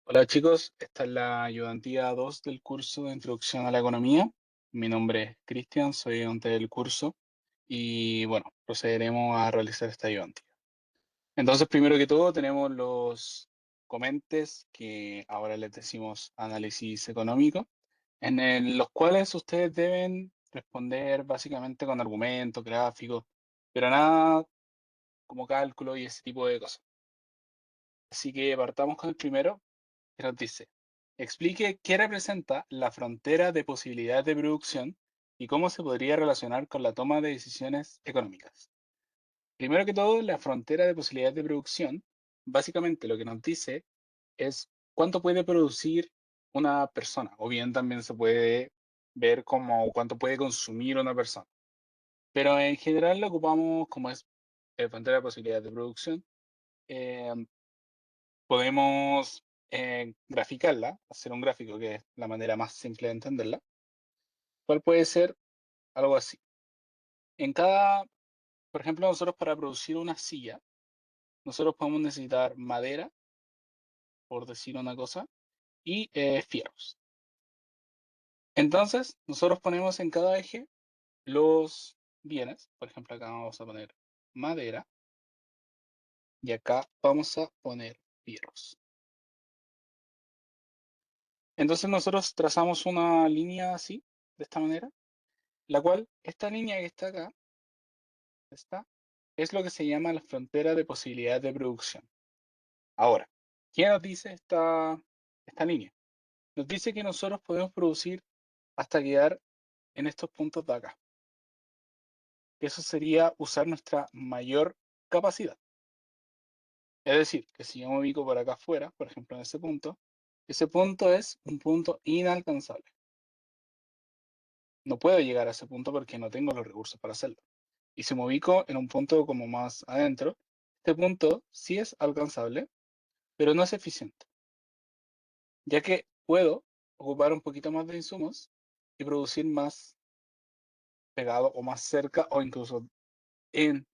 Hola chicos, esta es la ayudantía 2 del curso de Introducción a la Economía. Mi nombre es Cristian, soy ayudante del curso y bueno, procederemos a realizar esta ayudantía. Entonces, primero que todo, tenemos los comentes que ahora les decimos análisis económico, los cuales ustedes deben responder básicamente con argumentos, gráficos, pero nada como cálculo y ese tipo de cosas. Así que partamos con el primero que nos dice, explique qué representa la frontera de posibilidades de producción y cómo se podría relacionar con la toma de decisiones económicas. Primero que todo, la frontera de posibilidades de producción, básicamente lo que nos dice es cuánto puede producir una persona, o bien también se puede ver como cuánto puede consumir una persona. Pero en general lo ocupamos como es frontera de posibilidades de producción. eh, Podemos graficarla, hacer un gráfico, que es la manera más simple de entenderla, cual puede ser algo así. En cada, por ejemplo, nosotros para producir una silla, nosotros podemos necesitar madera, por decir una cosa, y fierros. Entonces, nosotros ponemos en cada eje los bienes. Por ejemplo, acá vamos a poner madera y acá vamos a poner fierros. Entonces nosotros trazamos una línea así, de esta manera, la cual, esta línea que está acá, esta, es lo que se llama la frontera de posibilidades de producción. Ahora, ¿qué nos dice esta línea? Nos dice que nosotros podemos producir hasta quedar en estos puntos de acá. Eso sería usar nuestra mayor capacidad. Es decir, que si yo me ubico por acá afuera, por ejemplo en ese punto es un punto inalcanzable. No puedo llegar a ese punto porque no tengo los recursos para hacerlo. Y si me ubico en un punto como más adentro, este punto sí es alcanzable, pero no es eficiente, ya que puedo ocupar un poquito más de insumos y producir más pegado o más cerca o incluso en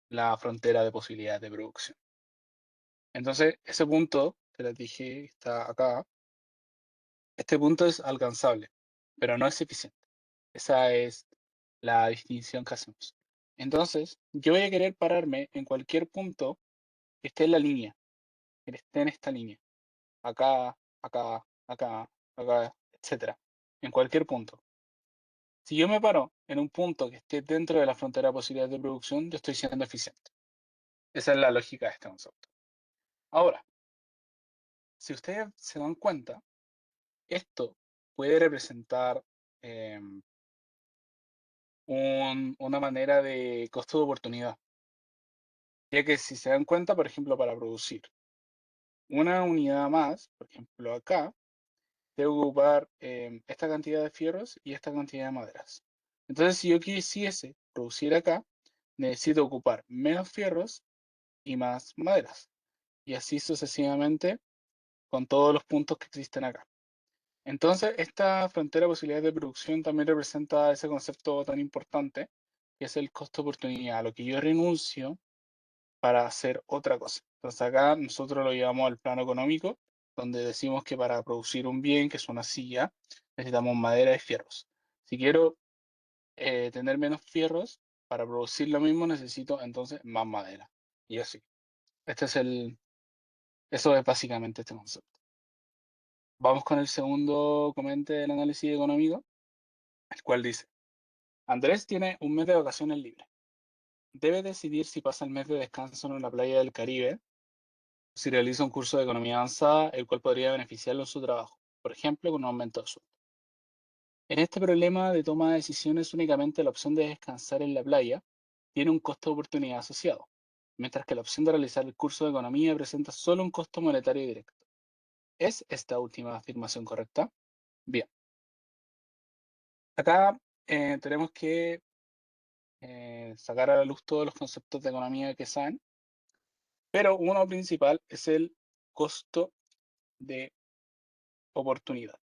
la frontera de posibilidades de producción. Entonces, ese punto que les dije está acá, este punto es alcanzable, pero no es eficiente. Esa es la distinción que hacemos. Entonces, yo voy a querer pararme en cualquier punto que esté en la línea, que esté en esta línea, acá, acá, acá, acá, etcétera, en cualquier punto. Si yo me paro en un punto que esté dentro de la frontera de posibilidades de producción, yo estoy siendo eficiente. Esa es la lógica de este concepto. Ahora, si ustedes se dan cuenta, esto puede representar em, una manera de costo de oportunidad. Ya que si se dan cuenta, por ejemplo, para producir una unidad más, por ejemplo acá, debo ocupar esta cantidad de fierros y esta cantidad de maderas. Entonces, si yo quisiese producir acá, necesito ocupar menos fierros y más maderas. Y así sucesivamente con todos los puntos que existen acá. Entonces, esta frontera de posibilidades de producción también representa ese concepto tan importante, que es el costo de oportunidad, a lo que yo renuncio para hacer otra cosa. Entonces, acá nosotros lo llevamos al plano económico, donde decimos que para producir un bien, que es una silla, necesitamos madera y fierros. Si quiero tener menos fierros, para producir lo mismo necesito entonces más madera. Y así. Este es eso es básicamente este concepto. Vamos con el segundo comente del análisis económico, el cual dice, Andrés tiene un mes de vacaciones libre. Debe decidir si pasa el mes de descanso en la playa del Caribe, si realiza un curso de economía avanzada, el cual podría beneficiarlo en su trabajo, por ejemplo, con un aumento de sueldo. En este problema de toma de decisiones, únicamente la opción de descansar en la playa tiene un costo de oportunidad asociado, mientras que la opción de realizar el curso de economía presenta solo un costo monetario directo. ¿Es esta última afirmación correcta? Bien, acá tenemos que sacar a la luz todos los conceptos de economía que saben, pero uno principal es el costo de oportunidad.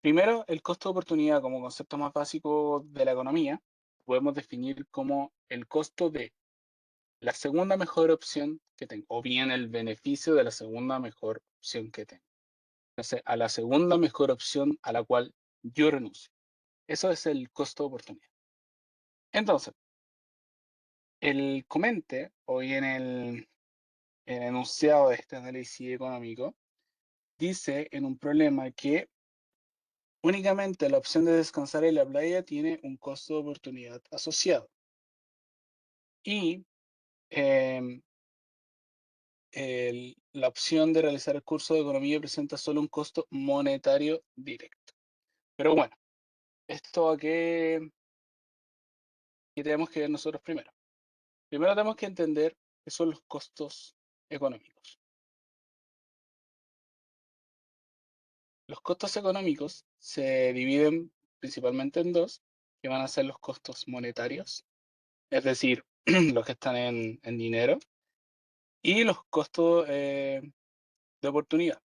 Primero, el costo de oportunidad como concepto más básico de la economía, podemos definir como el costo de la segunda mejor opción que tengo, o bien el beneficio de la segunda mejor opción que tengo. a la segunda mejor opción a la cual yo renuncio. Eso es el costo de oportunidad. Entonces, el comente, hoy en el enunciado de este análisis económico, dice en un problema que únicamente la opción de descansar en la playa tiene un costo de oportunidad asociado. Y em, la opción de realizar el curso de economía presenta solo un costo monetario directo. Pero bueno, esto a qué tenemos que ver nosotros primero. Primero tenemos que entender qué son los costos económicos. Los costos económicos se dividen principalmente en dos, que van a ser los costos monetarios, es decir, los que están en dinero, y los costos de oportunidad,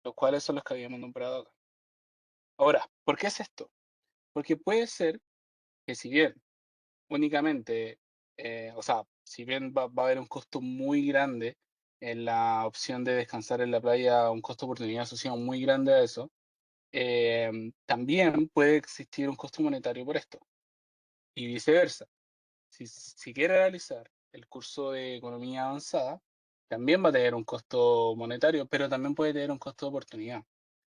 los cuales son los que habíamos nombrado acá. Ahora, ¿por qué es esto? Porque puede ser que si bien únicamente, o sea, si bien va a haber un costo muy grande en la opción de descansar en la playa, un costo de oportunidad asociado muy grande a eso, también puede existir un costo monetario por esto y viceversa. Si quiere realizar el curso de economía avanzada, también va a tener un costo monetario, pero también puede tener un costo de oportunidad.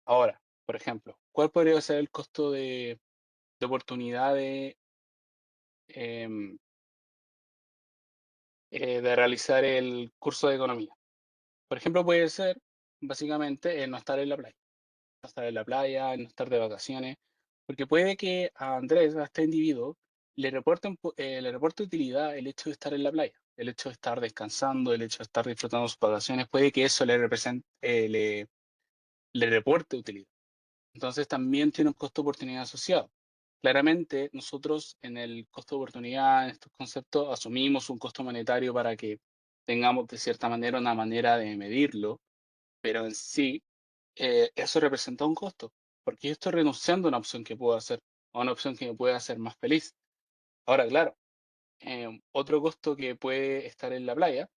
Ahora, por ejemplo, ¿cuál podría ser el costo de oportunidad em, de realizar el curso de economía? Por ejemplo, puede ser básicamente el no estar en la playa, no estar en la playa, el no estar de vacaciones, porque puede que a Andrés, a este individuo, le reporte utilidad el hecho de estar en la playa, el hecho de estar descansando, el hecho de estar disfrutando sus vacaciones, puede que eso le represente, le reporte utilidad. Entonces también tiene un costo de oportunidad asociado. Claramente, nosotros en el costo de oportunidad, en estos conceptos, asumimos un costo monetario para que tengamos de cierta manera una manera de medirlo, pero en sí eso representa un costo, porque yo estoy renunciando a una opción que puedo hacer, a una opción que me puede hacer más feliz. Ahora, claro, otro costo que puede estar en la playa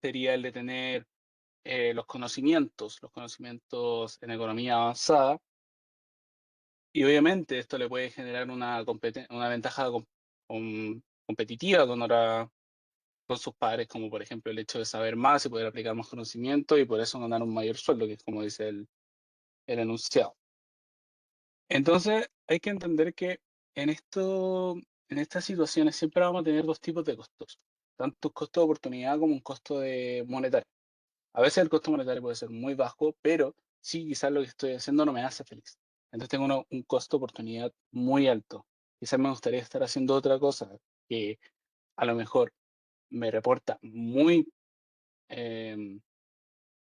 sería el de tener los conocimientos en economía avanzada. Y obviamente esto le puede generar una ventaja competitiva con sus padres, como por ejemplo el hecho de saber más y poder aplicar más conocimiento y por eso ganar un mayor sueldo, que es como dice el enunciado. Entonces hay que entender que en en estas situaciones siempre vamos a tener dos tipos de costos, tanto un costo de oportunidad como un costo de monetario. A veces el costo monetario puede ser muy bajo, pero sí, quizás lo que estoy haciendo no me hace feliz. Entonces tengo un costo de oportunidad muy alto. Quizás me gustaría estar haciendo otra cosa que a lo mejor me reporta muy, em,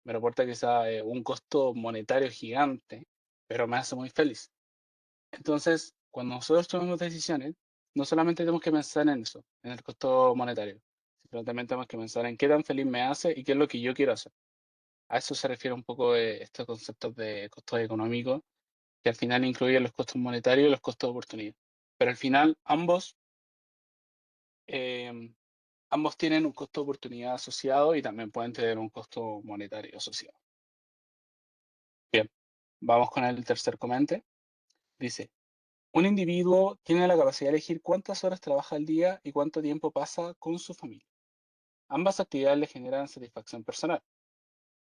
me reporta quizás un costo monetario gigante, pero me hace muy feliz. Entonces, cuando nosotros tomamos decisiones, no solamente tenemos que pensar en eso, en el costo monetario, sino también tenemos que pensar en qué tan feliz me hace y qué es lo que yo quiero hacer. A eso se refiere un poco estos conceptos de costos económicos, que al final incluyen los costos monetarios y los costos de oportunidad. Pero al final em, ambos tienen un costo de oportunidad asociado y también pueden tener un costo monetario asociado. Bien, vamos con el tercer comente. Dice, un individuo tiene la capacidad de elegir cuántas horas trabaja al día y cuánto tiempo pasa con su familia. Ambas actividades le generan satisfacción personal.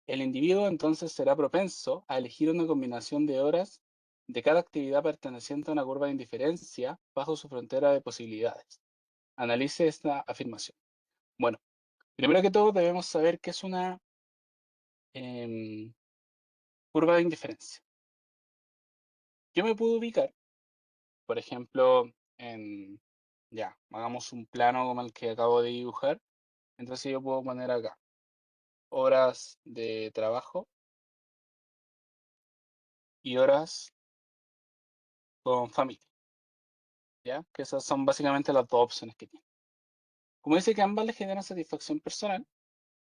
El individuo entonces será propenso a elegir una combinación de horas de cada actividad perteneciente a una curva de indiferencia bajo su frontera de posibilidades. Analice esta afirmación. Bueno, primero que todo debemos saber qué es una em, curva de indiferencia. Yo me puedo ubicar, por ejemplo, ya, hagamos un plano como el que acabo de dibujar. Entonces yo puedo poner acá horas de trabajo y horas con familia, ¿ya? Que esas son básicamente las dos opciones que tiene. Como dice que ambas le generan satisfacción personal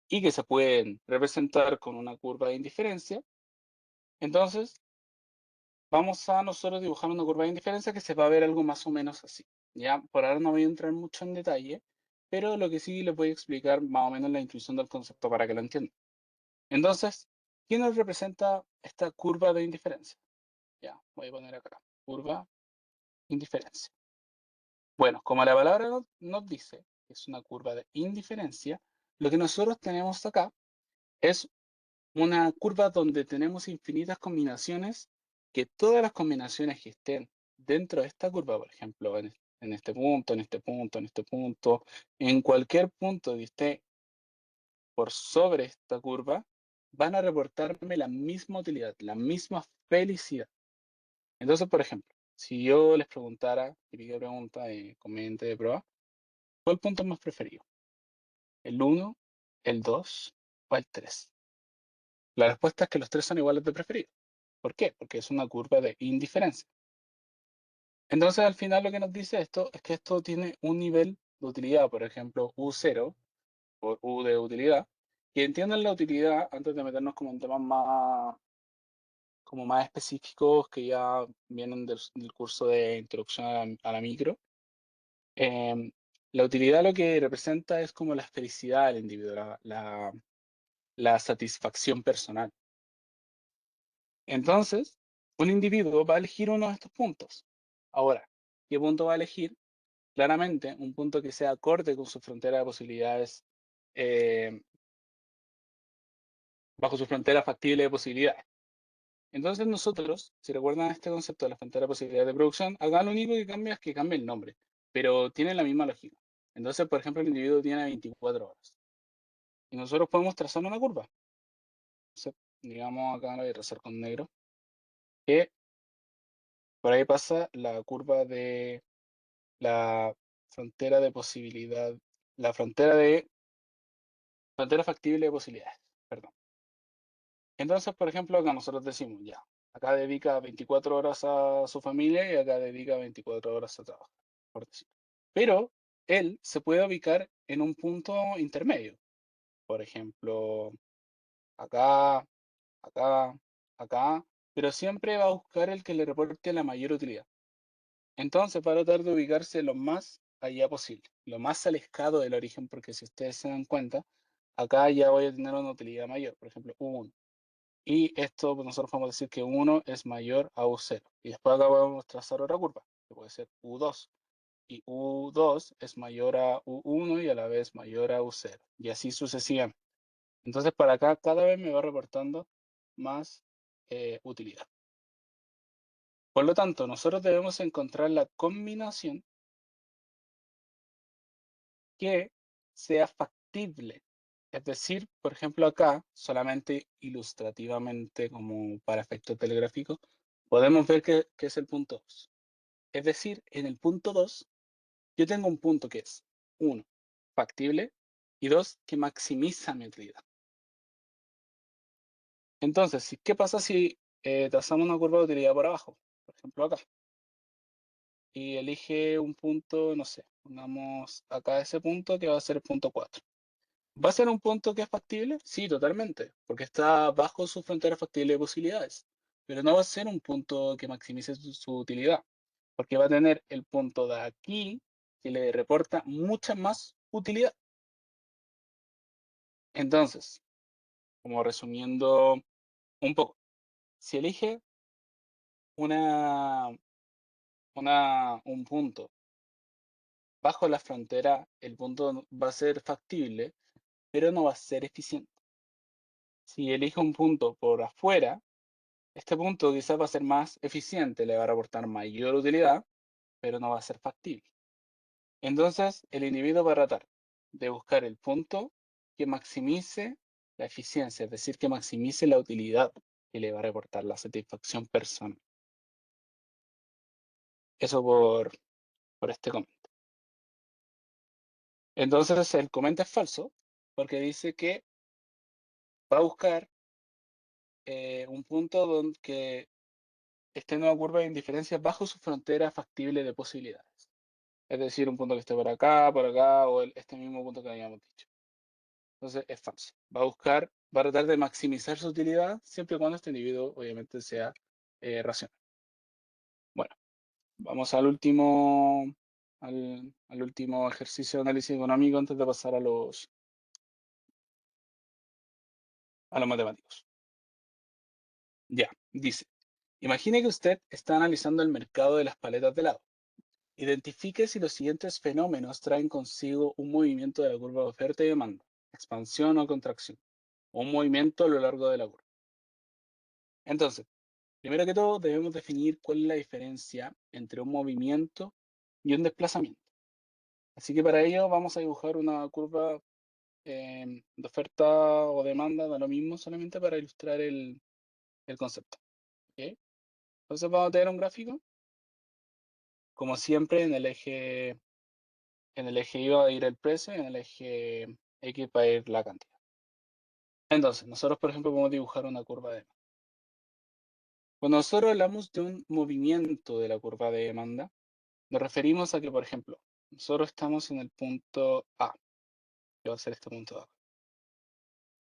y que se pueden representar con una curva de indiferencia, entonces vamos a nosotros dibujar una curva de indiferencia que se va a ver algo más o menos así. Ya, por ahora no voy a entrar mucho en detalle, pero lo que sí les voy a explicar más o menos la intuición del concepto para que lo entiendan. Entonces, ¿qué nos representa esta curva de indiferencia? Ya, voy a poner acá, curva indiferencia. Bueno, como la palabra nos dice, que es una curva de indiferencia, lo que nosotros tenemos acá es una curva donde tenemos infinitas combinaciones, que todas las combinaciones que estén dentro de esta curva, por ejemplo, en este punto, en este punto, en este punto, en cualquier punto que esté por sobre esta curva, van a reportarme la misma utilidad, la misma felicidad. Entonces, por ejemplo, si yo les preguntara, típica pregunta de comente de prueba, ¿cuál punto es más preferido? ¿El uno, el 2 o el 3? La respuesta es que los tres son iguales de preferido. ¿Por qué? Porque es una curva de indiferencia. Entonces, al final lo que nos dice esto es que esto tiene un nivel de utilidad, por ejemplo, U0 por U de utilidad. Que entiendan la utilidad antes de meternos como en temas más, como más específicos que ya vienen del curso de introducción a la micro. Em, la utilidad lo que representa es como la felicidad del individuo, la satisfacción personal. Entonces, un individuo va a elegir uno de estos puntos. Ahora, ¿qué punto va a elegir? Claramente, un punto que sea acorde con su frontera de posibilidades, eh, bajo su frontera factible de posibilidades. Entonces nosotros, si recuerdan este concepto de la frontera de posibilidades de producción, acá lo único que cambia es que cambia el nombre, pero tiene la misma lógica. Entonces, por ejemplo, el individuo tiene 24 horas y nosotros podemos trazar una curva. Entonces, digamos, acá lo voy a trazar con negro, que por ahí pasa la curva de la frontera de posibilidad, la frontera factible de posibilidades, perdón. Entonces, por ejemplo, acá nosotros decimos, ya, acá dedica 24 horas a su familia y acá dedica 24 horas a trabajar, por decir. Pero él se puede ubicar en un punto intermedio. Por ejemplo, acá, acá, acá, pero siempre va a buscar el que le reporte la mayor utilidad. Entonces va a tratar de ubicarse lo más allá posible, lo más alejado del origen, porque si ustedes se dan cuenta, acá ya voy a tener una utilidad mayor, por ejemplo, U1. Y esto pues, nosotros podemos decir que 1 es mayor a U0. Y después acá podemos trazar otra curva, que puede ser U2. Y U2 es mayor a U1 y a la vez mayor a U0. Y así sucesivamente. Entonces para acá cada vez me va reportando más utilidad. Por lo tanto, nosotros debemos encontrar la combinación que sea factible. Es decir, por ejemplo, acá, solamente ilustrativamente, como para efectos telegráficos, podemos ver que es el punto 2. Es decir, en el punto 2, yo tengo un punto que es, 1, factible, y 2, que maximiza mi utilidad. Entonces, ¿qué pasa si trazamos una curva de utilidad por abajo? Por ejemplo, acá. Y elige un punto, no sé, pongamos acá ese punto que va a ser el punto 4. ¿Va a ser un punto que es factible? Sí, totalmente, porque está bajo su frontera factible de posibilidades, pero no va a ser un punto que maximice su utilidad, porque va a tener el punto de aquí que le reporta mucha más utilidad. Entonces, como resumiendo un poco, si elige una, un punto bajo la frontera, el punto va a ser factible, pero no va a ser eficiente. Si elige un punto por afuera, este punto quizás va a ser más eficiente, le va a reportar mayor utilidad, pero no va a ser factible. Entonces, el individuo va a tratar de buscar el punto que maximice la eficiencia, es decir, que maximice la utilidad que le va a reportar la satisfacción personal. Eso por este comentario. Entonces, el comentario es falso porque dice que va a buscar un punto donde esté en una curva de indiferencia bajo su frontera factible de posibilidades. Es decir, un punto que esté por acá, o este mismo punto que habíamos dicho. Entonces es falso. Va a tratar de maximizar su utilidad siempre y cuando este individuo obviamente sea racional. Bueno, vamos al último ejercicio de análisis económico antes de pasar a los matemáticos. Ya, dice, imagine que usted está analizando el mercado de las paletas de helado. Identifique si los siguientes fenómenos traen consigo un movimiento de la curva de oferta y demanda, expansión o contracción, o un movimiento a lo largo de la curva. Entonces, primero que todo, debemos definir cuál es la diferencia entre un movimiento y un desplazamiento. Así que para ello vamos a dibujar una curva de oferta o demanda, da lo mismo, solamente para ilustrar el concepto. ¿Ok? Entonces vamos a tener un gráfico, como siempre, en el eje Y va a ir el precio, en el eje X va a ir la cantidad. Entonces, nosotros, por ejemplo, podemos dibujar una curva de demanda. Cuando nosotros hablamos de un movimiento de la curva de demanda, nos referimos a que, por ejemplo, nosotros estamos en el punto A, que va a ser este punto A,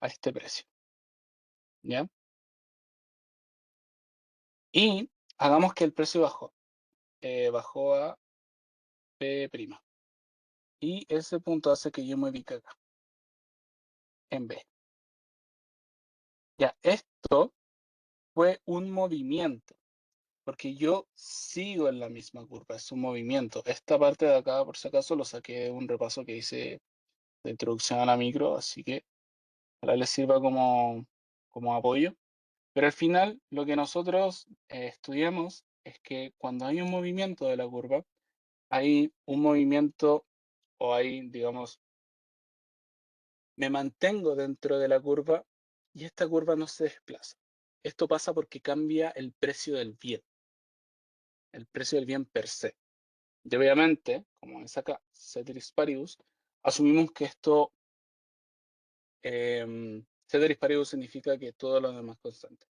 a este precio, ¿ya? Y hagamos que el precio bajó a P'. Y ese punto hace que yo me ubique acá, en B. Ya, esto fue un movimiento, porque yo sigo en la misma curva, es un movimiento. Esta parte de acá, por si acaso, lo saqué de un repaso que hice de introducción a la micro, así que ojalá les sirva como apoyo. Pero al final, lo que nosotros estudiamos es que cuando hay un movimiento de la curva, hay un movimiento o hay, digamos, me mantengo dentro de la curva y esta curva no se desplaza. Esto pasa porque cambia el precio del bien per se. Y obviamente, como es acá, ceteris paribus, asumimos que esto, ceteris paribus significa que todo lo demás es constante.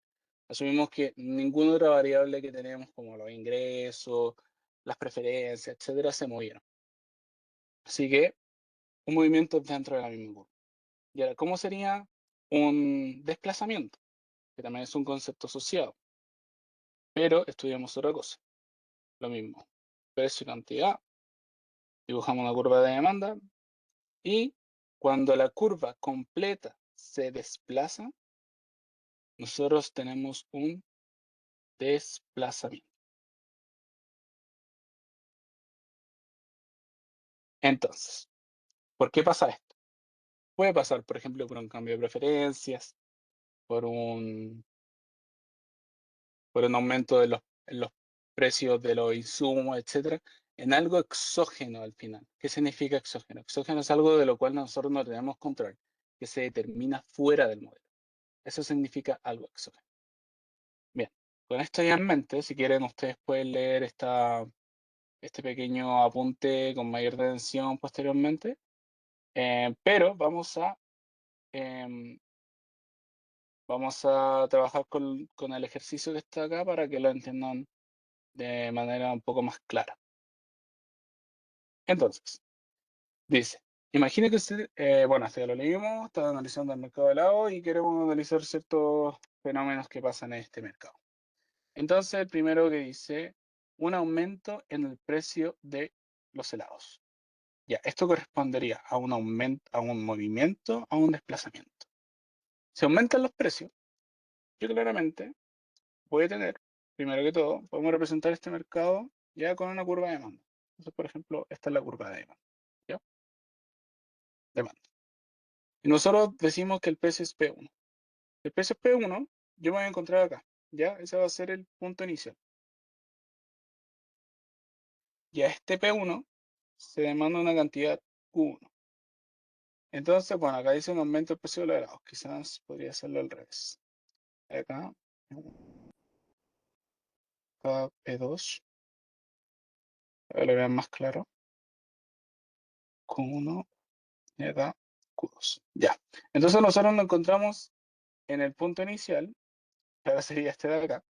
Asumimos que ninguna otra variable que tenemos, como los ingresos, las preferencias, etcétera, se movieron. Así que un movimiento dentro de la misma curva. Y ahora, ¿cómo sería un desplazamiento? Que también es un concepto asociado, pero estudiamos otra cosa. Lo mismo, precio y cantidad, dibujamos una curva de demanda y cuando la curva completa se desplaza, nosotros tenemos un desplazamiento. Entonces, ¿por qué pasa esto? Puede pasar, por ejemplo, por un cambio de preferencias, por un, por un aumento en los precios de los insumos, etcétera, en algo exógeno al final. ¿Qué significa exógeno? Exógeno es algo de lo cual nosotros no tenemos control, que se determina fuera del modelo. Eso significa algo exógeno. Bien, con esto ya en mente, si quieren, ustedes pueden leer este pequeño apunte con mayor atención posteriormente, pero em, vamos a trabajar con el ejercicio que está acá para que lo entiendan de manera un poco más clara. Entonces, dice, imagine que usted, bueno, hasta ya lo leímos, está analizando el mercado de helado y queremos analizar ciertos fenómenos que pasan en este mercado. Entonces, el primero que dice, un aumento en el precio de los helados. Ya, esto correspondería a un aumento, a un movimiento, a un desplazamiento. Si aumentan los precios, yo claramente voy a tener, primero que todo, podemos representar este mercado ya con una curva de demanda. Entonces, por ejemplo, esta es la curva de demanda. ¿Ya? Demanda. Y nosotros decimos que el precio es P1. El precio es P1, yo me voy a encontrar acá. ¿Ya? Ese va a ser el punto inicial. Y a este P1 se demanda una cantidad Q1. Entonces, bueno, acá dice un aumento del precio de los helados. Quizás podría hacerlo al revés. Acá, acá P2, para que lo vean más claro. Q1 y acá Q2. Ya. Entonces nosotros nos encontramos en el punto inicial, que ahora sería este de acá,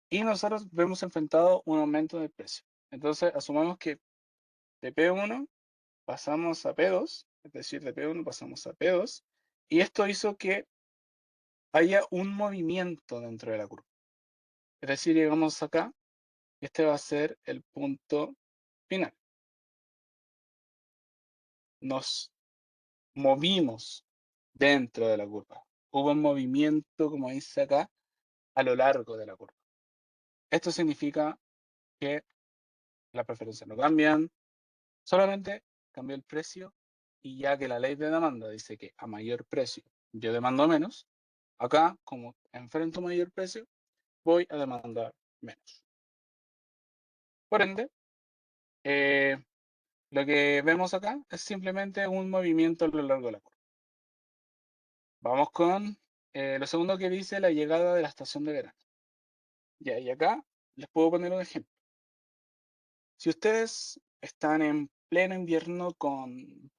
y nosotros vemos enfrentado un aumento del precio. Entonces asumamos que de P1 pasamos a P2, es decir, de P1 pasamos a P2, y esto hizo que haya un movimiento dentro de la curva. Es decir, llegamos acá, este va a ser el punto final. Nos movimos dentro de la curva. hubo un movimiento, como dice acá, a lo largo de la curva. Esto significa que las preferencias no cambian, solamente cambió el precio, y ya que la ley de demanda dice que a mayor precio yo demando menos, acá, como enfrento mayor precio, voy a demandar menos. Por ende, lo que vemos acá es simplemente un movimiento a lo largo de la curva. Vamos con lo segundo que dice la llegada de la estación de verano. Ya, y acá les puedo poner un ejemplo. Si ustedes están en pleno invierno con,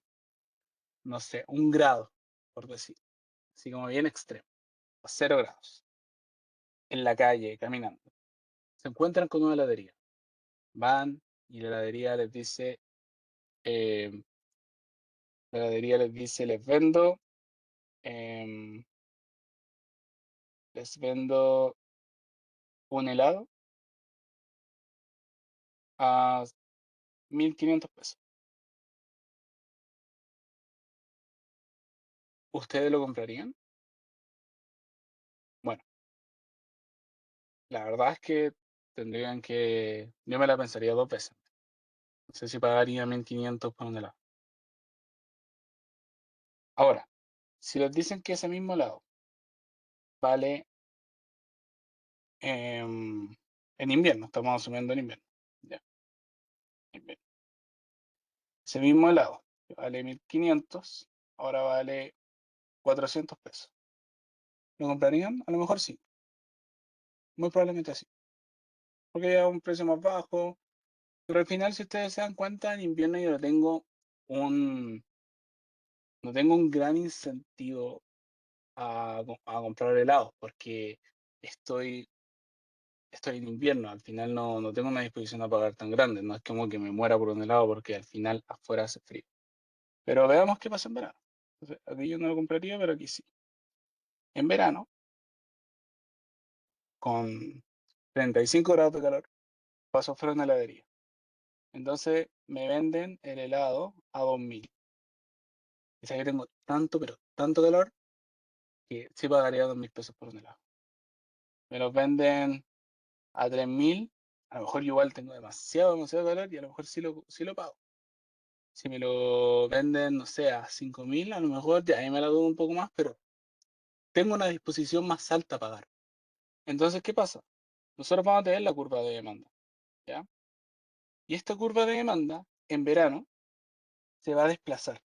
no sé, 1 grado, por decir, así como bien extremo, a 0 grados, en la calle, caminando, se encuentran con una heladería. Van y eh, la heladería les dice, em, les vendo un helado a 1.500 pesos. ¿Ustedes lo comprarían? Bueno, la verdad es que yo me la pensaría 2 veces. No sé si pagaría 1.500 por un helado. Ahora, si les dicen que ese mismo helado vale en invierno, estamos asumiendo en invierno, ya, invierno. Ese mismo helado que vale 1.500, ahora vale 400 pesos. ¿Lo comprarían? A lo mejor sí, muy probablemente sí, porque ya es un precio más bajo, pero al final, si ustedes se dan cuenta, en invierno yo un, no tengo un gran incentivo a comprar helados, porque estoy, estoy en invierno, al final no tengo una disposición a pagar tan grande, no es como que me muera por un helado porque al final afuera hace frío. Pero veamos qué pasa en verano. Entonces, aquí yo no lo compraría, pero aquí sí. En verano, con 35 grados de calor, paso fuera a una heladería. Entonces me venden el helado a 2.000. O sea que tengo tanto, pero tanto calor que sí pagaría 2.000 pesos por un helado. Me los venden a 3.000, a lo mejor yo igual tengo demasiado calor y a lo mejor sí lo pago. Si me lo venden, no sé, a 5.000, a lo mejor ya ahí me la dudo un poco más, pero tengo una disposición más alta a pagar. Entonces, ¿qué pasa? Nosotros vamos a tener la curva de demanda, ¿ya? Y esta curva de demanda, en verano, se va a desplazar.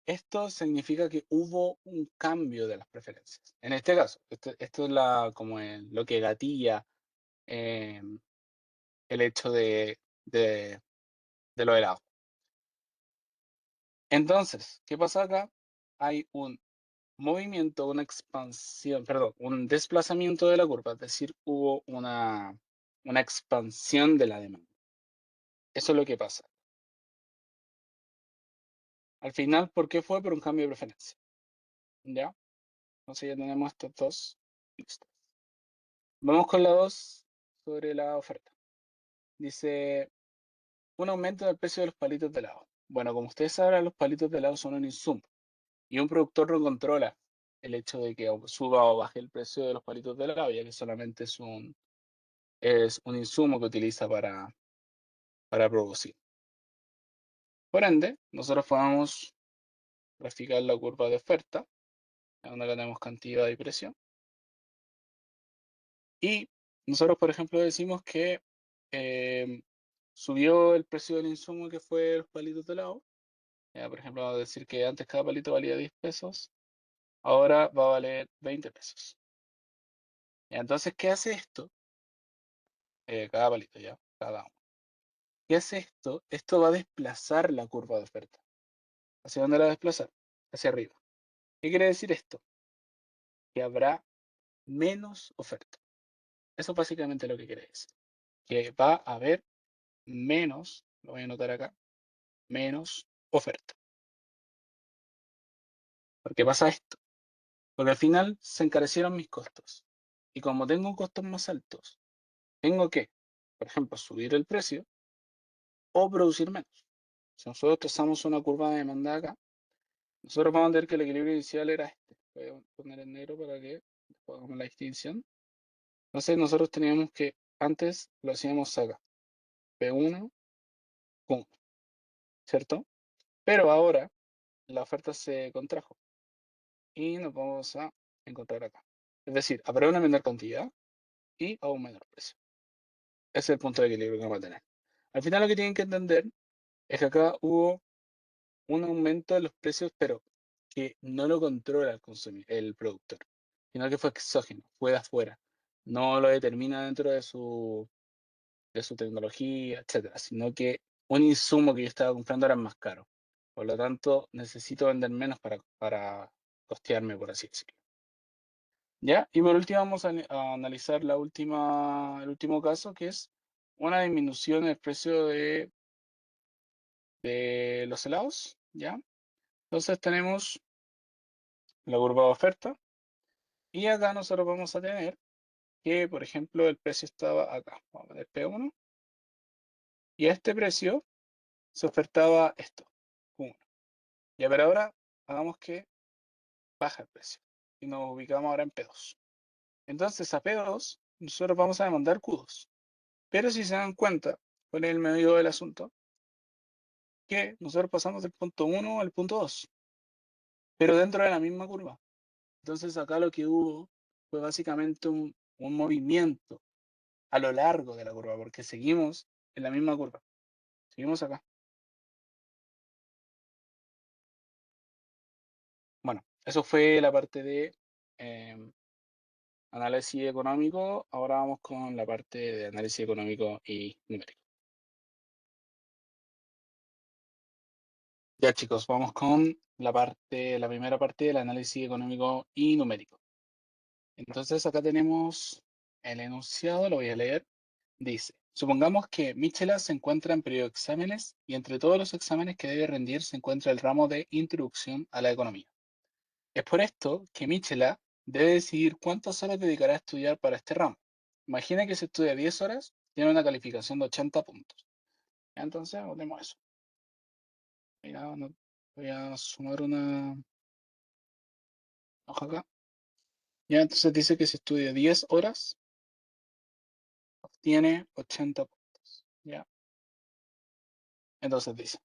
Esto significa que hubo un cambio de las preferencias. En este caso, esto es lo que gatilla eh, el hecho de lo helados. Entonces, ¿qué pasa acá? Hay un movimiento, una expansión, perdón, un desplazamiento de la curva, es decir, hubo una expansión de la demanda. Eso es lo que pasa. Al final, ¿por qué fue? Por un cambio de preferencia. ¿Ya? Entonces ya tenemos estos dos listos. Vamos con la 2 sobre la oferta. Dice, un aumento del precio de los palitos de helado. Bueno, como ustedes sabrán, los palitos de helado son un insumo y un productor no controla el hecho de que suba o baje el precio de los palitos de helado, ya que solamente es un insumo que utiliza para producir. Por ende, nosotros podemos graficar la curva de oferta, donde tenemos cantidad y precio. Y nosotros, por ejemplo, decimos que subió el precio del insumo que fue los palitos de helado. Por ejemplo, vamos a decir que antes cada palito valía 10 pesos, ahora va a valer 20 pesos. Entonces, ¿qué hace esto? Cada palito, ya, cada uno. ¿Qué hace esto? Esto va a desplazar la curva de oferta. ¿Hacia dónde la va a desplazar? Hacia arriba. ¿Qué quiere decir esto? Que habrá menos oferta. Eso es básicamente lo que quiere decir. Que va a haber menos, lo voy a anotar acá, menos oferta. ¿Por qué pasa esto? Porque al final se encarecieron mis costos. Y como tengo costos más altos, tengo que, por ejemplo, subir el precio o producir menos. Si nosotros trazamos una curva de demanda acá, nosotros vamos a ver que el equilibrio inicial era este. Voy a poner en negro para que hagamos la distinción. Entonces nosotros teníamos que antes lo hacíamos acá, P1, pum, ¿cierto? Pero ahora la oferta se contrajo y nos vamos a encontrar acá. Es decir, habrá una menor cantidad y a un menor precio. Ese es el punto de equilibrio que vamos a tener. Al final lo que tienen que entender es que acá hubo un aumento de los precios, pero que no lo controla el productor, sino que fue exógeno, fue de afuera. No lo determina dentro de su tecnología, etcétera, sino que un insumo que yo estaba comprando era más caro. Por lo tanto, necesito vender menos para costearme, por así decirlo. ¿Ya? Y por último vamos a analizar el último caso, que es una disminución en el precio de los helados, ¿ya? Entonces tenemos la curva de oferta y acá nosotros vamos a tener que, por ejemplo, el precio estaba acá, vamos a poner P1, y a este precio se ofertaba esto, Q1. Ya, pero ahora hagamos que baja el precio y nos ubicamos ahora en P2. Entonces a P2 nosotros vamos a demandar Q2. Pero si se dan cuenta, con el medio del asunto, que nosotros pasamos del punto 1 al punto 2, pero dentro de la misma curva. Entonces acá lo que hubo fue básicamente un movimiento a lo largo de la curva, porque seguimos en la misma curva. Seguimos acá. Bueno, eso fue la parte de análisis económico. Ahora vamos con la parte de análisis económico y numérico. Ya chicos, vamos con la primera parte del análisis económico y numérico. Entonces acá tenemos el enunciado, lo voy a leer. Dice, supongamos que Michela se encuentra en periodo de exámenes y entre todos los exámenes que debe rendir se encuentra el ramo de Introducción a la Economía. Es por esto que Michela debe decidir cuántas horas dedicará a estudiar para este ramo. Imagina que si estudia 10 horas, tiene una calificación de 80 puntos. Entonces, hablemos eso. Mira, voy a sumar una hoja acá. Ya, entonces dice que si estudia 10 horas, obtiene 80 puntos. Ya, entonces dice,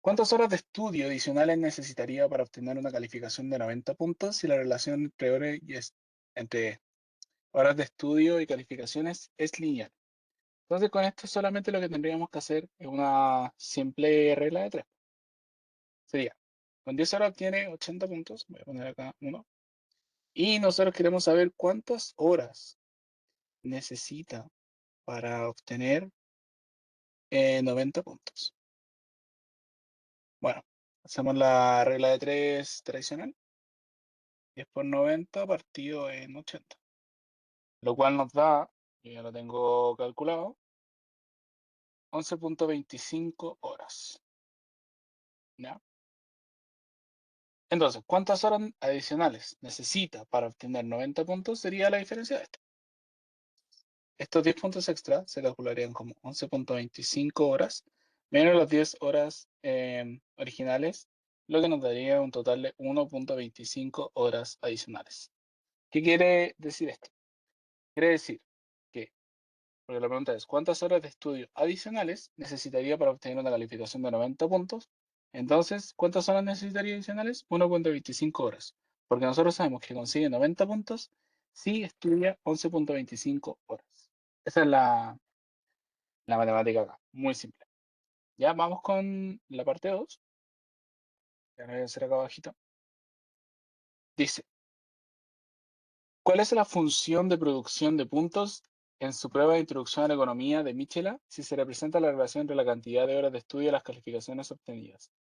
¿cuántas horas de estudio adicionales necesitaría para obtener una calificación de 90 puntos si la relación entre horas de estudio y calificaciones es lineal? Entonces con esto solamente lo que tendríamos que hacer es una simple regla de tres. Sería, con 10 horas obtiene 80 puntos, voy a poner acá uno, y nosotros queremos saber cuántas horas necesita para obtener 90 puntos. Bueno, hacemos la regla de tres tradicional, 10 por 90 partido en 80, lo cual nos da, yo ya lo tengo calculado, 11.25 horas. ¿Ya? Entonces, ¿cuántas horas adicionales necesita para obtener 90 puntos? Sería la diferencia de esto. Estos 10 puntos extra se calcularían como 11.25 horas menos las 10 horas originales, lo que nos daría un total de 1.25 horas adicionales. ¿Qué quiere decir esto? Quiere decir que, porque la pregunta es, ¿cuántas horas de estudio adicionales necesitaría para obtener una calificación de 90 puntos? Entonces, ¿cuántas horas necesitaría adicionales? 1.25 horas, porque nosotros sabemos que consigue 90 puntos si estudia 11.25 horas. Esa es la matemática acá, muy simple. Ya vamos con la parte 2. Ya lo voy a hacer acá abajito. Dice, ¿cuál es la función de producción de puntos en su prueba de introducción a la economía de Michela si se representa la relación entre la cantidad de horas de estudio y las calificaciones obtenidas?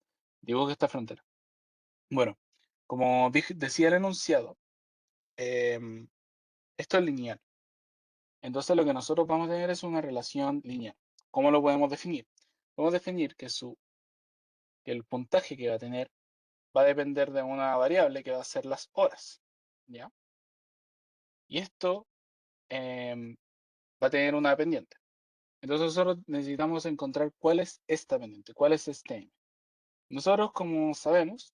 Dibuja esta frontera. Bueno, como decía el enunciado, em, esto es lineal. Entonces lo que nosotros vamos a tener es una relación lineal. ¿Cómo lo podemos definir? Podemos definir que el puntaje que va a tener va a depender de una variable que va a ser las horas. ¿Ya? Y esto va a tener una pendiente. Entonces nosotros necesitamos encontrar cuál es esta pendiente, cuál es este M. Nosotros, como sabemos,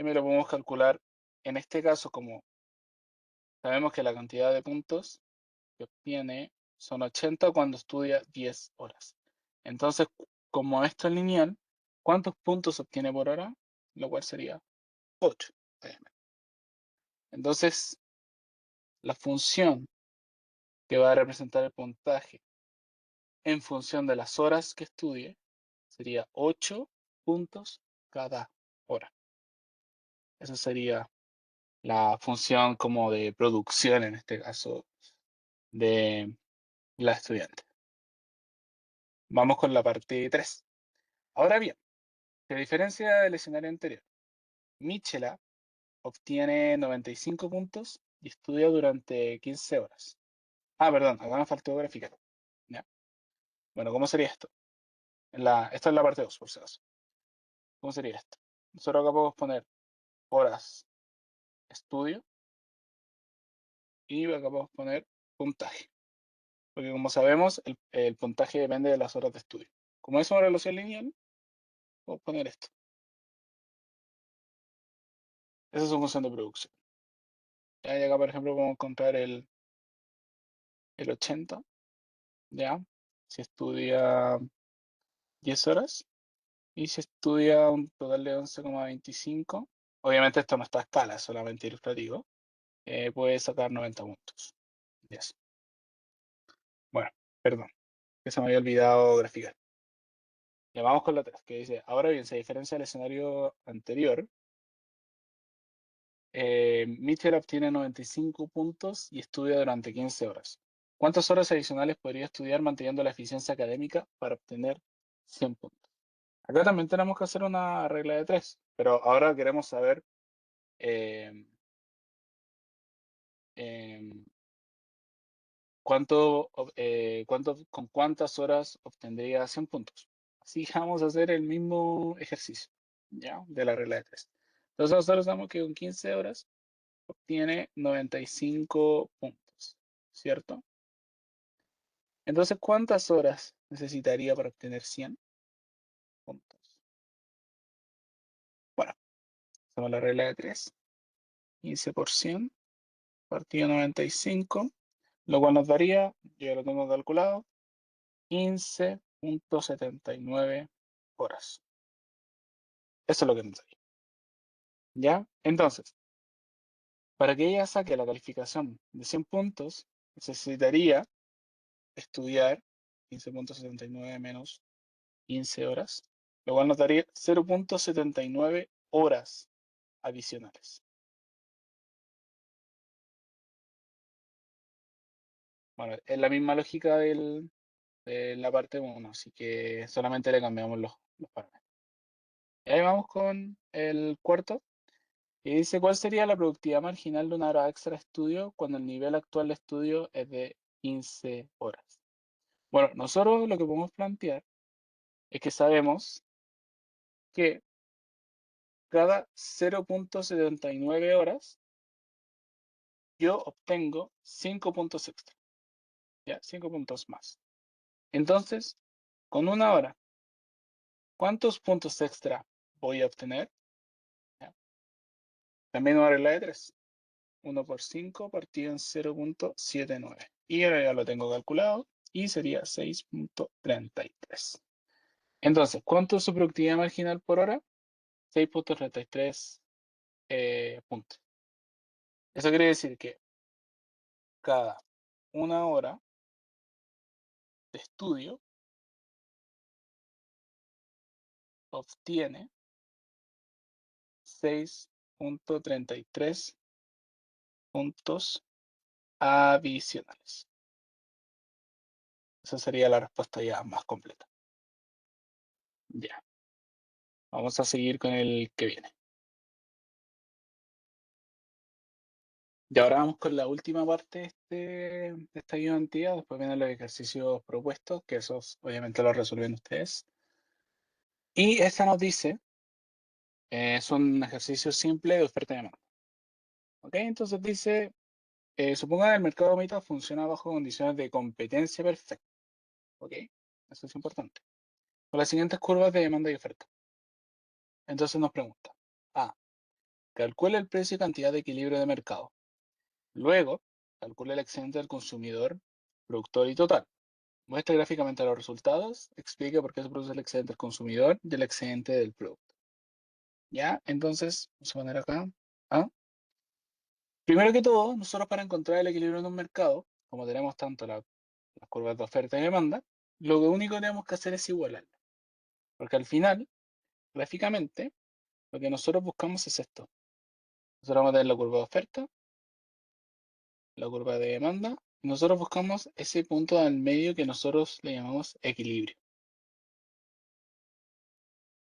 M lo podemos calcular, en este caso, como sabemos que la cantidad de puntos que obtiene son 80 cuando estudia 10 horas. Entonces, como esto es lineal, ¿cuántos puntos obtiene por hora? Lo cual sería 8. Entonces, la función que va a representar el puntaje en función de las horas que estudie sería 8 puntos cada hora. Esa sería la función como de producción, en este caso, de la estudiante. Vamos con la parte 3. Ahora bien, a diferencia del escenario anterior, Michela obtiene 95 puntos y estudia durante 15 horas. Ah, perdón, acá me faltó graficar. ¿Ya? Bueno, ¿cómo sería esto? Esta es la parte 2, por si acaso. ¿Cómo sería esto? Nosotros acá podemos poner horas estudio y acá podemos poner puntaje. Porque como sabemos, el puntaje depende de las horas de estudio. Como es una relación lineal, podemos poner esto. Esa es su función de producción. Y acá, por ejemplo, podemos encontrar el 80, ¿ya? Si estudia 10 horas y si estudia un total de 11,25, obviamente esto no está a escala, es solamente ilustrativo, puede sacar 90 puntos. Yes. Bueno, perdón, que se me había olvidado graficar. Ya vamos con la 3, que dice, ahora bien, se diferencia del escenario anterior. Mitchell obtiene 95 puntos y estudia durante 15 horas. ¿Cuántas horas adicionales podría estudiar manteniendo la eficiencia académica para obtener 100 puntos? Acá también tenemos que hacer una regla de 3, pero ahora queremos saber eh, em, con cuántas horas obtendría 100 puntos. Así vamos a hacer el mismo ejercicio, ¿ya? De la regla de 3. Entonces nosotros sabemos que con 15 horas obtiene 95 puntos, ¿cierto? Entonces, ¿cuántas horas necesitaría para obtener 100 puntos? Bueno, hacemos la regla de 3. 15 por 100 partido 95, lo cual nos daría, yo ya lo tengo calculado, 15,79 horas. Eso es lo que nos daría. ¿Ya? Entonces, para que ella saque la calificación de 100 puntos, necesitaría estudiar 15,79 menos 15 horas, lo cual nos daría 0,79 horas adicionales. Bueno, es la misma lógica de la parte 1, así que solamente le cambiamos los parámetros. Y ahí vamos con el cuarto, y dice, ¿cuál sería la productividad marginal de una hora extra de estudio cuando el nivel actual de estudio es de 15 horas? Bueno, nosotros lo que podemos plantear es que sabemos que cada 0,79 horas yo obtengo 5 puntos extra, ¿ya? 5 puntos más. Entonces, con una hora, ¿cuántos puntos extra voy a obtener? ¿Ya? También una regla de 3. 1 por 5 partido en 0,79. Y ahora ya lo tengo calculado y sería 6,33. Entonces, ¿cuánto es su productividad marginal por hora? 6,33 puntos. Eso quiere decir que cada una hora de estudio obtiene 6,33 puntos adicionales. Esa sería la respuesta ya más completa. Ya. Vamos a seguir con el que viene. Y ahora vamos con la última parte de esta guía de identidad. Después vienen los ejercicios propuestos, que esos obviamente los resuelven ustedes. Y esta nos dice, es un ejercicio simple de oferta y demanda. ¿Ok? Entonces dice, suponga que el mercado meta funciona bajo condiciones de competencia perfecta. ¿Ok? Eso es importante. Con las siguientes curvas de demanda y oferta. Entonces nos pregunta, A, calcule el precio y cantidad de equilibrio de mercado. Luego, calcule el excedente del consumidor, productor y total. Muestre gráficamente los resultados, explique por qué se produce el excedente del consumidor y el excedente del producto. ¿Ya? Entonces, vamos a poner acá. ¿Ah? Primero que todo, nosotros para encontrar el equilibrio en un mercado, como tenemos tanto las curvas de oferta y demanda, lo único que tenemos que hacer es igualarlas. Porque al final, gráficamente, lo que nosotros buscamos es esto. Nosotros vamos a tener la curva de oferta, la curva de demanda, y nosotros buscamos ese punto al medio que nosotros le llamamos equilibrio.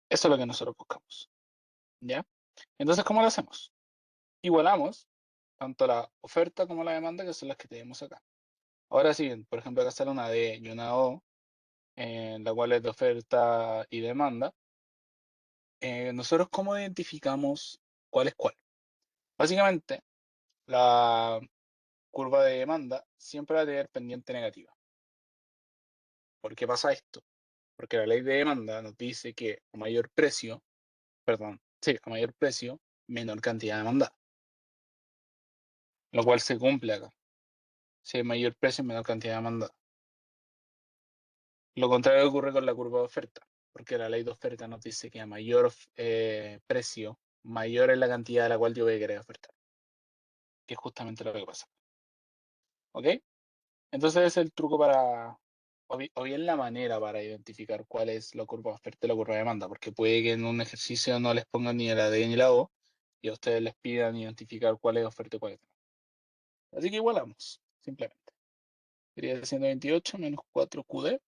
Eso es lo que nosotros buscamos. ¿Ya? Entonces, ¿cómo lo hacemos? Igualamos tanto la oferta como la demanda, que son las que tenemos acá. Ahora sí, por ejemplo, acá sale una D y una O, en la cual es de oferta y demanda. Nosotros, ¿cómo identificamos cuál es cuál? Básicamente, la curva de demanda siempre va a tener pendiente negativa. ¿Por qué pasa esto? Porque la ley de demanda nos dice que a mayor precio, perdón, sí, a mayor precio, menor cantidad demandada, lo cual se cumple acá. Si hay mayor precio, menor cantidad demandada. Lo contrario ocurre con la curva de oferta, porque la ley de oferta nos dice que a mayor precio, mayor es la cantidad de la cual yo voy a querer ofertar, que es justamente lo que pasa. ¿Ok? Entonces es el truco para, o bien la manera para identificar cuál es la curva de oferta y la curva de demanda, porque puede que en un ejercicio no les pongan ni la D ni la O, y a ustedes les pidan identificar cuál es oferta y cuál es demanda. Así que igualamos, simplemente. Sería 128 menos 4QD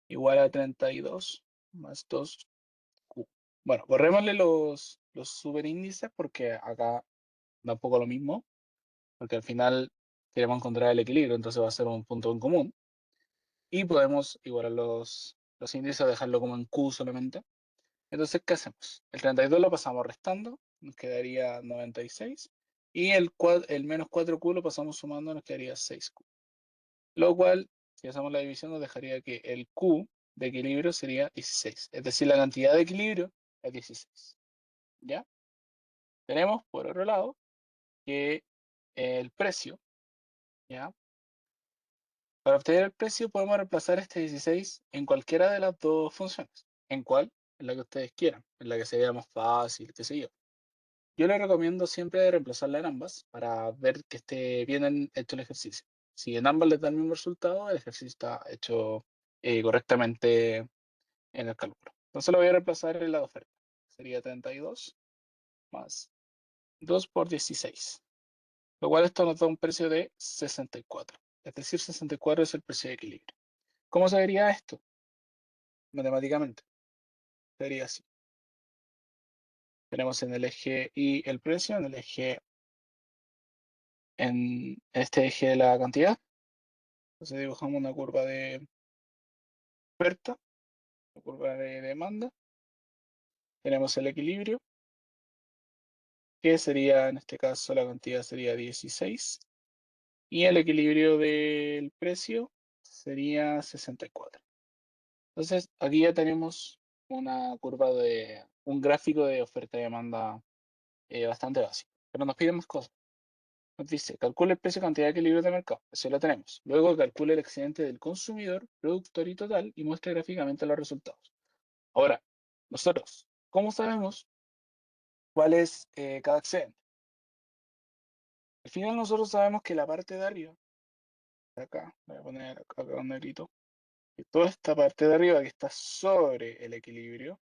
igual a 32 más 2Q. Bueno, borrémosle los superíndices porque acá da un poco lo mismo, porque al final queremos encontrar el equilibrio, entonces va a ser un punto en común. Y podemos igualar los índices, dejarlo como en Q solamente. Entonces, ¿qué hacemos? El 32 lo pasamos restando, nos quedaría 96. Y el menos 4Q lo pasamos sumando, nos quedaría 6Q. Lo cual, si hacemos la división, nos dejaría que el Q de equilibrio sería 16. Es decir, la cantidad de equilibrio es 16. ¿Ya? Tenemos, por otro lado, que el precio, ¿ya? Para obtener el precio podemos reemplazar este 16 en cualquiera de las dos funciones. ¿En cuál? En la que ustedes quieran, en la que se vea más fácil, qué sé yo. Yo les recomiendo siempre reemplazarla en ambas para ver que esté bien hecho el ejercicio. Si en ambas les da el mismo resultado, el ejercicio está hecho correctamente en el cálculo. Entonces lo voy a reemplazar en la de oferta. Sería 32 más 2 por 16. Lo cual esto nos da un precio de 64. Es decir, 64 es el precio de equilibrio. ¿Cómo se vería esto? Matemáticamente. Sería así. Tenemos en el eje Y el precio, en el eje, en este eje la cantidad. Entonces dibujamos una curva de oferta, una curva de demanda. Tenemos el equilibrio, que sería, en este caso, la cantidad sería 16. Y el equilibrio del precio sería 64. Entonces, aquí ya tenemos una curva de un gráfico de oferta y demanda bastante básico. Pero nos piden más cosas. Nos dice, calcule el precio y cantidad de equilibrio de mercado. Eso lo tenemos. Luego calcule el excedente del consumidor, productor y total y muestre gráficamente los resultados. Ahora, nosotros, ¿cómo sabemos cuál es cada excedente? Al final nosotros sabemos que la parte de arriba, de acá, voy a poner acá un negrito, que toda esta parte de arriba que está sobre el equilibrio,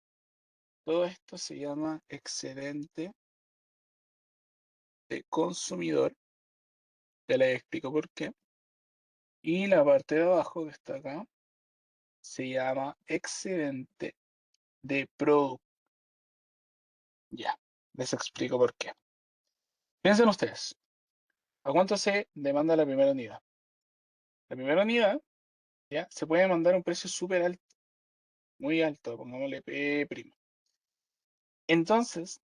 todo esto se llama excedente de consumidor. Ya les explico por qué. Y la parte de abajo que está acá se llama excedente de producto. Ya, les explico por qué. Piensen ustedes, ¿a cuánto se demanda la primera unidad? La primera unidad, ya, se puede mandar a un precio súper alto, muy alto, pongámosle P'. Entonces,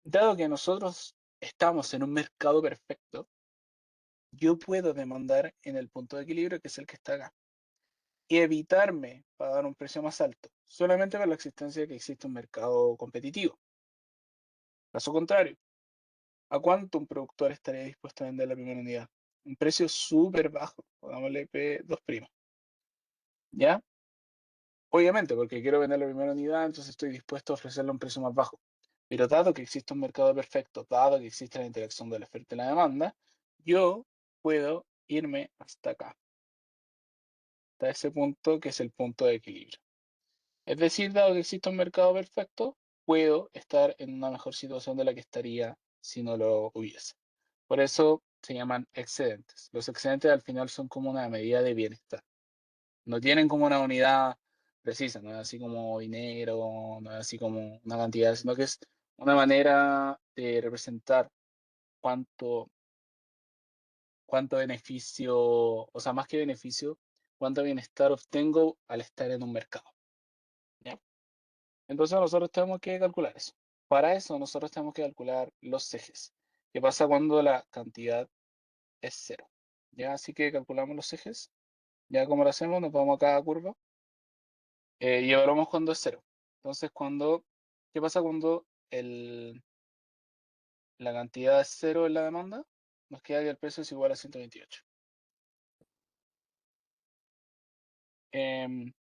dado que nosotros estamos en un mercado perfecto, yo puedo demandar en el punto de equilibrio, que es el que está acá, y evitarme pagar un precio más alto, solamente por la existencia de que existe un mercado competitivo. Caso contrario, ¿a cuánto un productor estaría dispuesto a vender la primera unidad? Un precio súper bajo, pongámosle P2', ¿ya? Obviamente, porque quiero vender la primera unidad, entonces estoy dispuesto a ofrecerle un precio más bajo. Pero dado que existe un mercado perfecto, dado que existe la interacción de la oferta y la demanda, yo puedo irme hasta acá, hasta ese punto que es el punto de equilibrio. Es decir, dado que existe un mercado perfecto, puedo estar en una mejor situación de la que estaría si no lo hubiese. Por eso se llaman excedentes. Los excedentes al final son como una medida de bienestar. No tienen como una unidad precisa, no es así como dinero, no es así como una cantidad, sino que es una manera de representar cuánto, cuánto beneficio, o sea, más que beneficio, cuánto bienestar obtengo al estar en un mercado. ¿Ya? Entonces nosotros tenemos que calcular eso. Para eso nosotros tenemos que calcular los ejes. ¿Qué pasa cuando la cantidad es cero? ¿Ya? Así que calculamos los ejes. Ya como lo hacemos, nos vamos a cada curva y evaluamos cuando es cero. Entonces, ¿qué pasa cuando la cantidad es cero en la demanda? Nos queda que el precio es igual a 128. Em,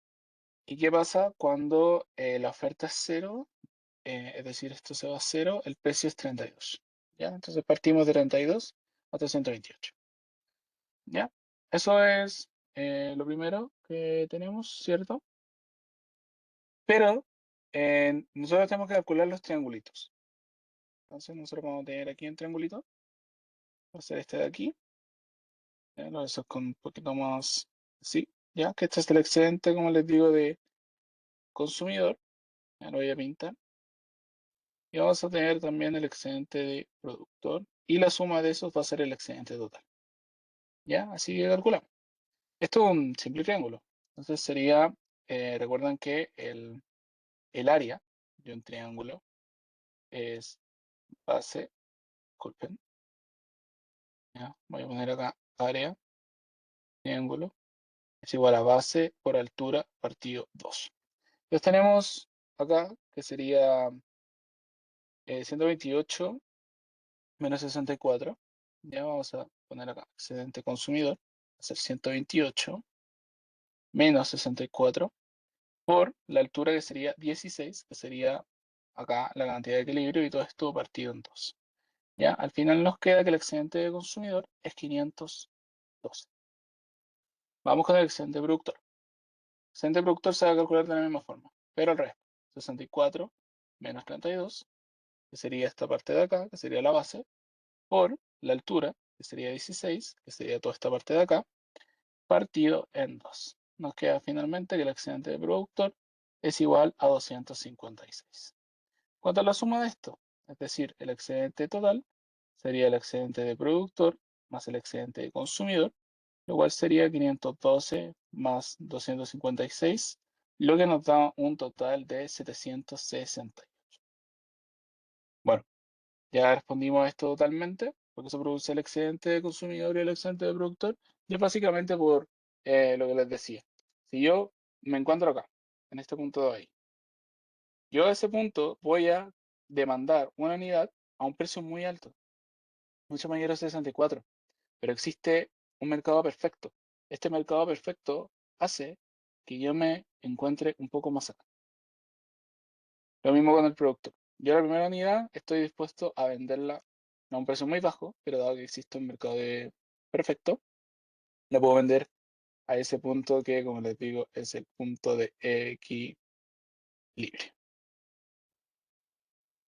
¿Y qué pasa cuando la oferta es cero? Es decir, esto se va a cero, el precio es 32. ¿Ya? Entonces partimos de 32 hasta 128. ¿Ya? Eso es lo primero que tenemos, ¿cierto? Pero nosotros tenemos que calcular los triangulitos. Entonces nosotros vamos a tener aquí un triangulito. Va a ser este de aquí. ¿Ya? Eso es con un poquito más así. ¿Ya? Que este es el excedente, como les digo, de consumidor. Ya lo voy a pintar. Y vamos a tener también el excedente de productor. Y la suma de esos va a ser el excedente total. ¿Ya? Así que calculamos. Esto es un simple triángulo. Entonces sería, recuerdan que el área de un triángulo es base, disculpen, ¿ya? Voy a poner acá área, triángulo, es igual a base por altura partido 2. Entonces tenemos acá que sería 128 menos 64. Ya vamos a poner acá excedente consumidor, va a ser 128 menos 64 por la altura que sería 16, que sería acá la cantidad de equilibrio y todo esto partido en 2. ¿Ya? Al final nos queda que el excedente de consumidor es 512. Vamos con el excedente productor. El excedente productor se va a calcular de la misma forma, pero al revés. 64 menos 32, que sería esta parte de acá, que sería la base, por la altura, que sería 16, que sería toda esta parte de acá, partido en 2. Nos queda finalmente que el excedente de productor es igual a 256. ¿Cuánto es la suma de esto? Es decir, el excedente total sería el excedente de productor más el excedente de consumidor, lo cual sería 512 más 256, lo que nos da un total de 760. Bueno, ya respondimos a esto totalmente, porque se produce el excedente de consumidor y el excedente de productor, y es básicamente por lo que les decía. Si yo me encuentro acá, en este punto de ahí, yo a ese punto voy a demandar una unidad a un precio muy alto, mucho mayor a 64, pero existe un mercado perfecto. Este mercado perfecto hace que yo me encuentre un poco más acá. Lo mismo con el producto. Yo la primera unidad estoy dispuesto a venderla a un precio muy bajo, pero dado que existe un mercado perfecto, la puedo vender a ese punto que, como les digo, es el punto de equilibrio.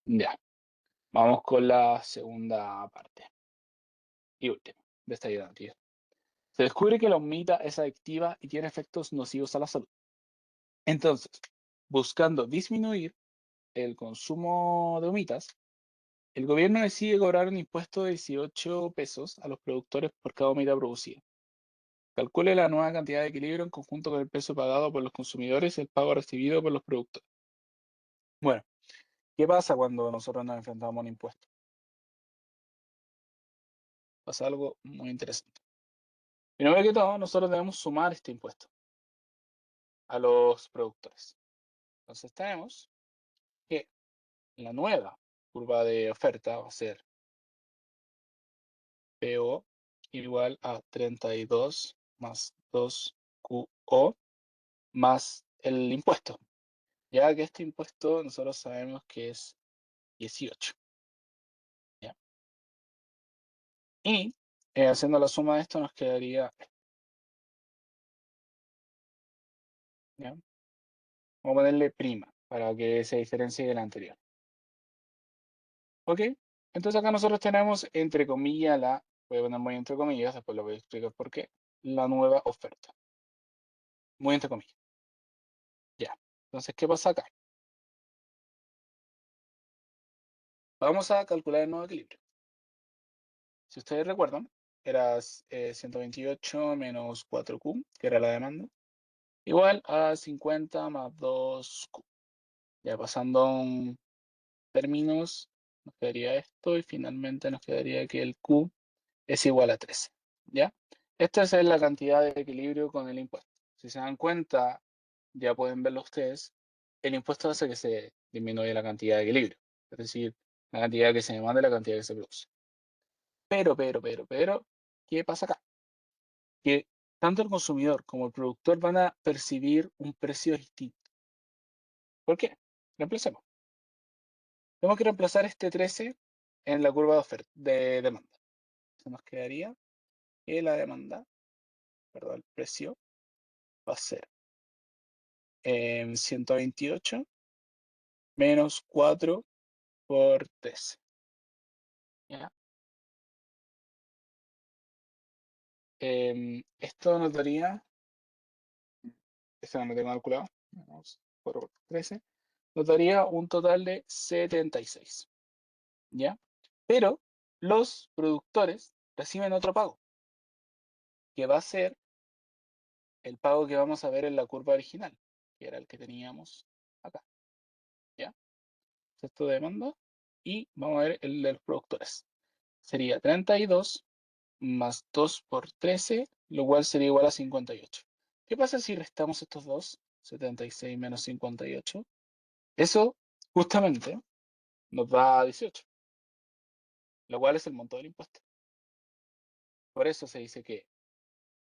Ya, vamos con la segunda parte y última de esta idea, tío. Se descubre que la humita es adictiva y tiene efectos nocivos a la salud. Entonces, buscando disminuir el consumo de humitas, el gobierno decide cobrar un impuesto de 18 pesos a los productores por cada humita producida. Calcule la nueva cantidad de equilibrio en conjunto con el precio pagado por los consumidores y el pago recibido por los productores. Bueno, ¿qué pasa cuando nosotros nos enfrentamos a un impuesto? Pasa algo muy interesante. Primero que todo, nosotros debemos sumar este impuesto a los productores. Entonces tenemos que la nueva curva de oferta va a ser PO igual a 32 más 2QO más el impuesto, ya que este impuesto nosotros sabemos que es 18. ¿Ya? Y haciendo la suma de esto nos quedaría, ¿ya? Vamos a ponerle prima para que se diferencie de la anterior. ¿Ok? Entonces acá nosotros tenemos entre comillas voy a poner muy entre comillas, después lo voy a explicar por qué, la nueva oferta. Muy entre comillas. Ya. Entonces, ¿qué pasa acá? Vamos a calcular el nuevo equilibrio. Si ustedes recuerdan, era 128 menos 4Q, que era la demanda, igual a 50 más 2Q. Ya pasando a términos, nos quedaría esto y finalmente nos quedaría que el Q es igual a 13. ¿Ya? Esta es la cantidad de equilibrio con el impuesto. Si se dan cuenta, ya pueden verlo ustedes, el impuesto hace que se disminuya la cantidad de equilibrio. Es decir, la cantidad que se demanda y la cantidad que se produce. Pero, ¿qué pasa acá? Que tanto el consumidor como el productor van a percibir un precio distinto. ¿Por qué? Reemplacemos. Tenemos que reemplazar este 13 en la curva de demanda. Se nos quedaría que la demanda, perdón, el precio va a ser 128 menos 4 por 13. ¿Ya? Esto nos daría, esto no lo tengo calculado, menos 4 por 13, nos daría un total de 76. ¿Ya? Pero los productores reciben otro pago, que va a ser el pago que vamos a ver en la curva original, que era el que teníamos acá. ¿Ya? Esto de demanda. Y vamos a ver el de los productores. Sería 32 más 2 por 13, lo cual sería igual a 58. ¿Qué pasa si restamos estos dos? 76 menos 58. Eso justamente nos da 18, lo cual es el monto del impuesto. Por eso se dice que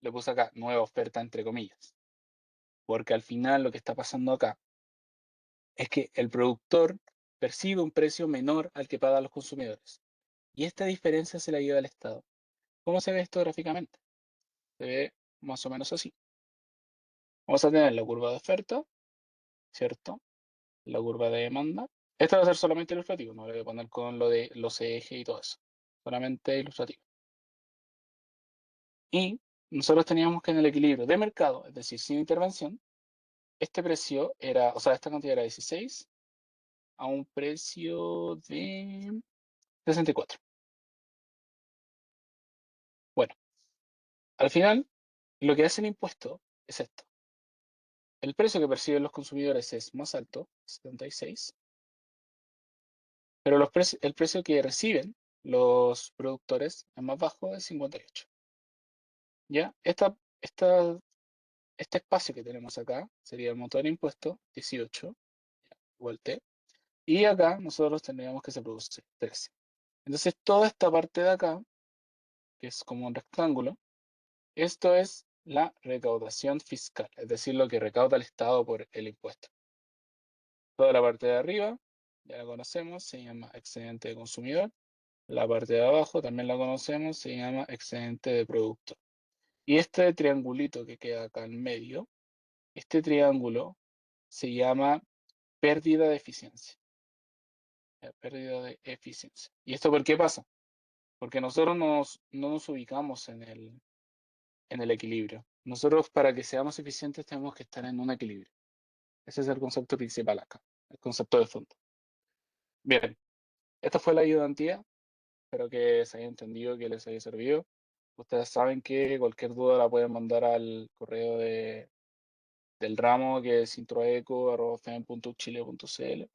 le puse acá nueva oferta entre comillas. Porque al final lo que está pasando acá es que el productor percibe un precio menor al que pagan los consumidores. Y esta diferencia se la lleva al Estado. ¿Cómo se ve esto gráficamente? Se ve más o menos así. Vamos a tener la curva de oferta, ¿cierto? La curva de demanda. Esta va a ser solamente ilustrativo, no le voy a poner con lo de los ejes y todo eso. Solamente ilustrativo. Y nosotros teníamos que en el equilibrio de mercado, es decir, sin intervención, este precio era, o sea, esta cantidad era 16 a un precio de 64. Bueno, al final, lo que hace el impuesto es esto. El precio que perciben los consumidores es más alto, 76, pero el precio que reciben los productores es más bajo, es 58. ¿Ya? Este espacio que tenemos acá sería el monto del impuesto, 18, igual T. Y acá nosotros tendríamos que se produce 13. Entonces toda esta parte de acá, que es como un rectángulo, esto es la recaudación fiscal, es decir, lo que recauda el Estado por el impuesto. Toda la parte de arriba, ya la conocemos, se llama excedente de consumidor. La parte de abajo también la conocemos, se llama excedente de producto. Y este triangulito que queda acá en medio, este triángulo se llama pérdida de eficiencia. Pérdida de eficiencia. ¿Y esto por qué pasa? Porque nosotros no nos ubicamos en el equilibrio. Nosotros para que seamos eficientes tenemos que estar en un equilibrio. Ese es el concepto principal acá, el concepto de fondo. Bien, esta fue la ayudantía. Espero que se haya entendido, que les haya servido. Ustedes saben que cualquier duda la pueden mandar al correo del ramo, que es introeco@fem.chile.cl.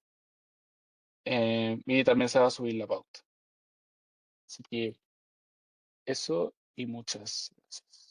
Y también se va a subir la pauta. Así que eso y muchas gracias.